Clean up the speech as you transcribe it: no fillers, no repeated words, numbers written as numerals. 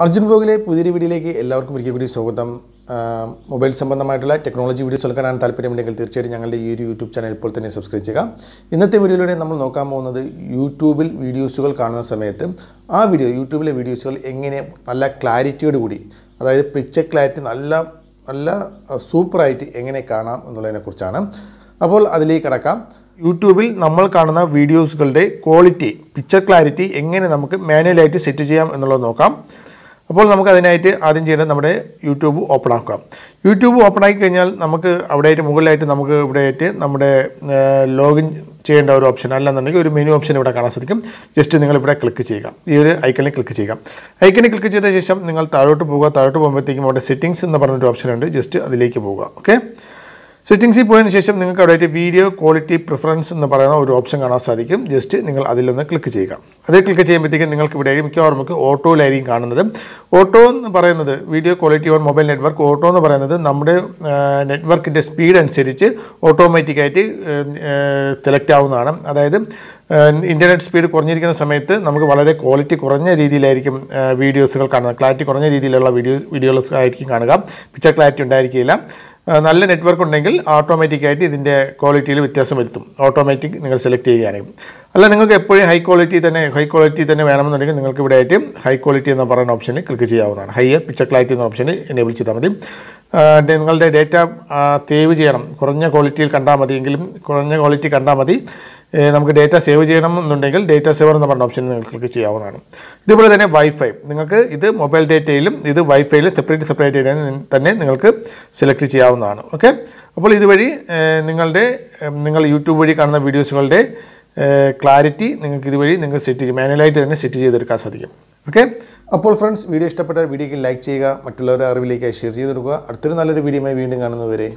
Arjun vlogile പുതിയൊരു വീഡിയോയിലേക്ക് എല്ലാവർക്കും ഒരിക്കൽ കൂടി സ്വാഗതം. മൊബൈൽ സംബന്ധമായിട്ടുള്ള ടെക്നോളജി വീഡിയോസ് എടുക്കാനാണ് താല്പര്യമുണ്ടെങ്കിൽ തീർച്ചയായും ഞങ്ങളുടെ ഈ ഒരു യൂട്യൂബ് ചാനൽ ഇപ്പോൾ തന്നെ സബ്സ്ക്രൈബ് ചെയ്യുക. ഇന്നത്തെ വീഡിയോയിലൂടെ നമ്മൾ നോക്കാൻ പോകുന്നത് യൂട്യൂബിൽ വീഡിയോസുകൾ കാണുന്ന സമയത്ത് ആ യൂട്യൂബിലെ വീഡിയോസുകൾ എങ്ങനെ നല്ല ക്ലാരിറ്റിയോട് കൂടി, അതായത് പിക്ചർ ക്ലാരിറ്റി നല്ല സൂപ്പറായിട്ട് എങ്ങനെ കാണാം എന്നുള്ളതിനെക്കുറിച്ചാണ്. അപ്പോൾ അതിലേക്ക് കടക്കാം. യൂട്യൂബിൽ നമ്മൾ കാണുന്ന വീഡിയോസുകളുടെ ക്വാളിറ്റി, പിക്ചർ ക്ലാരിറ്റി എങ്ങനെ നമുക്ക് മാനുവലായിട്ട് സെറ്റ് ചെയ്യാം എന്നുള്ളത് നോക്കാം. അപ്പോൾ നമുക്ക് അതിനായിട്ട് ആദ്യം ചെയ്യേണ്ടത് നമ്മുടെ യൂട്യൂബ് ഓപ്പൺ ആക്കാം. യൂട്യൂബ് ഓപ്പൺ ആക്കി കഴിഞ്ഞാൽ നമുക്ക് അവിടെയായിട്ട് മുകളിലായിട്ട് നമുക്ക് ഇവിടെയായിട്ട് നമ്മുടെ ലോഗിൻ ചെയ്യേണ്ട ഒരു ഓപ്ഷൻ, അല്ലെന്നുണ്ടെങ്കിൽ ഒരു മെനു ഓപ്ഷൻ ഇവിടെ കാണാൻ സാധിക്കും. ജസ്റ്റ് നിങ്ങളിവിടെ ക്ലിക്ക് ചെയ്യുക, ഈ ഒരു ഐക്കണിൽ ക്ലിക്ക് ചെയ്യുക. ഐക്കണിൽ ക്ലിക്ക് ചെയ്ത ശേഷം നിങ്ങൾ താഴോട്ട് പോകുമ്പോഴത്തേക്കും അവിടെ സെറ്റിംഗ്സ് എന്ന് പറഞ്ഞൊരു ഓപ്ഷൻ ഉണ്ട്. ജസ്റ്റ് അതിലേക്ക് പോവുക. ഓക്കെ, സെറ്റിംഗ്സിൽ പോയതിനു ശേഷം നിങ്ങൾക്ക് അവിടെ വീഡിയോ ക്വാളിറ്റി പ്രിഫറൻസ് എന്ന് പറയുന്ന ഒരു ഓപ്ഷൻ കാണാൻ സാധിക്കും. ജസ്റ്റ് നിങ്ങൾ അതിലൊന്ന് ക്ലിക്ക് ചെയ്യുക. അതേ ക്ലിക്ക് ചെയ്യുമ്പോഴത്തേക്കും നിങ്ങൾക്ക് ഇവിടെ മിക്കവാറും നമുക്ക് ഓട്ടോയിലായിരിക്കും കാണുന്നത്. ഓട്ടോ എന്ന് പറയുന്നത് video quality on mobile network. Auto എന്ന് പറയുന്നത് നമ്മുടെ നെറ്റ്വർക്കിൻ്റെ സ്പീഡ് അനുസരിച്ച് ഓട്ടോമാറ്റിക്കായിട്ട് സെലക്ട് ആവുന്നതാണ്. അതായത് ഇൻ്റർനെറ്റ് സ്പീഡ് കുറഞ്ഞിരിക്കുന്ന സമയത്ത് നമുക്ക് വളരെ ക്വാളിറ്റി കുറഞ്ഞ രീതിയിലായിരിക്കും വീഡിയോസുകൾ കാണുന്നത്. ക്ലാരിറ്റി കുറഞ്ഞ രീതിയിലുള്ള വീഡിയോസ് ആയിരിക്കും കാണുക. പിക്ചർ ക്ലാരിറ്റി ഉണ്ടായിരിക്കില്ല. നല്ല നെറ്റ്വർക്ക് ഉണ്ടെങ്കിൽ ഓട്ടോമാറ്റിക്കായിട്ട് ഇതിൻ്റെ ക്വാളിറ്റിയിൽ വ്യത്യാസം വരുത്തും. ഓട്ടോമാറ്റിക് നിങ്ങൾ സെലക്ട് ചെയ്യുകയാണെങ്കിൽ. അല്ല, നിങ്ങൾക്ക് എപ്പോഴും ഹൈ ക്വാളിറ്റി തന്നെ വേണമെന്നുണ്ടെങ്കിൽ നിങ്ങൾക്ക് ഇവിടെ ആയിട്ട് ഹൈ ക്വാളിറ്റി എന്ന് പറയുന്ന ഓപ്ഷനിൽ ക്ലിക്ക് ചെയ്യാവുന്നതാണ്. ഹൈയർ പിക്ചർ ക്ലാരിറ്റി എന്ന ഓപ്ഷനിൽ എനേബിൾ ചെയ്താൽ മതി. നിങ്ങളുടെ ഡേറ്റ സേവ് ചെയ്യണം, കുറഞ്ഞ ക്വാളിറ്റിയിൽ കണ്ടാൽ മതി. കുറഞ്ഞ ക്വാളിറ്റി കണ്ടാൽ മതി. നമുക്ക് ഡേറ്റ സേവ് ചെയ്യണം എന്നുണ്ടെങ്കിൽ ഡേറ്റ സേവർ എന്ന് പറഞ്ഞ ഓപ്ഷനിൽ നിങ്ങൾ ക്ലിക്ക് ചെയ്യാവുന്നതാണ്. ഇതുപോലെ തന്നെ വൈഫൈ, നിങ്ങൾക്ക് ഇത് മൊബൈൽ ഡേറ്റയിലും ഇത് വൈഫൈയിലും സെപ്പറേറ്റ് തന്നെ നിങ്ങൾക്ക് സെലക്ട് ചെയ്യാവുന്നതാണ്. ഓക്കെ, അപ്പോൾ ഇതുവഴി നിങ്ങൾ യൂട്യൂബ് വഴി കാണുന്ന വീഡിയോസുകളുടെ ക്ലാരിറ്റി നിങ്ങൾക്ക് മാനുവലായിട്ട് തന്നെ സെറ്റ് ചെയ്തെടുക്കാൻ സാധിക്കും. ഓക്കെ, അപ്പോൾ ഫ്രണ്ട്സ്, വീഡിയോ ഇഷ്ടപ്പെട്ട വീഡിയോക്ക് ലൈക്ക് ചെയ്യുക, മറ്റുള്ളവരുടെ അറിവിലേക്ക് ഷെയർ ചെയ്ത് കൊടുക്കുക. അടുത്തൊരു നല്ലൊരു വീഡിയോയുമായി വീണ്ടും കാണുന്നവരെ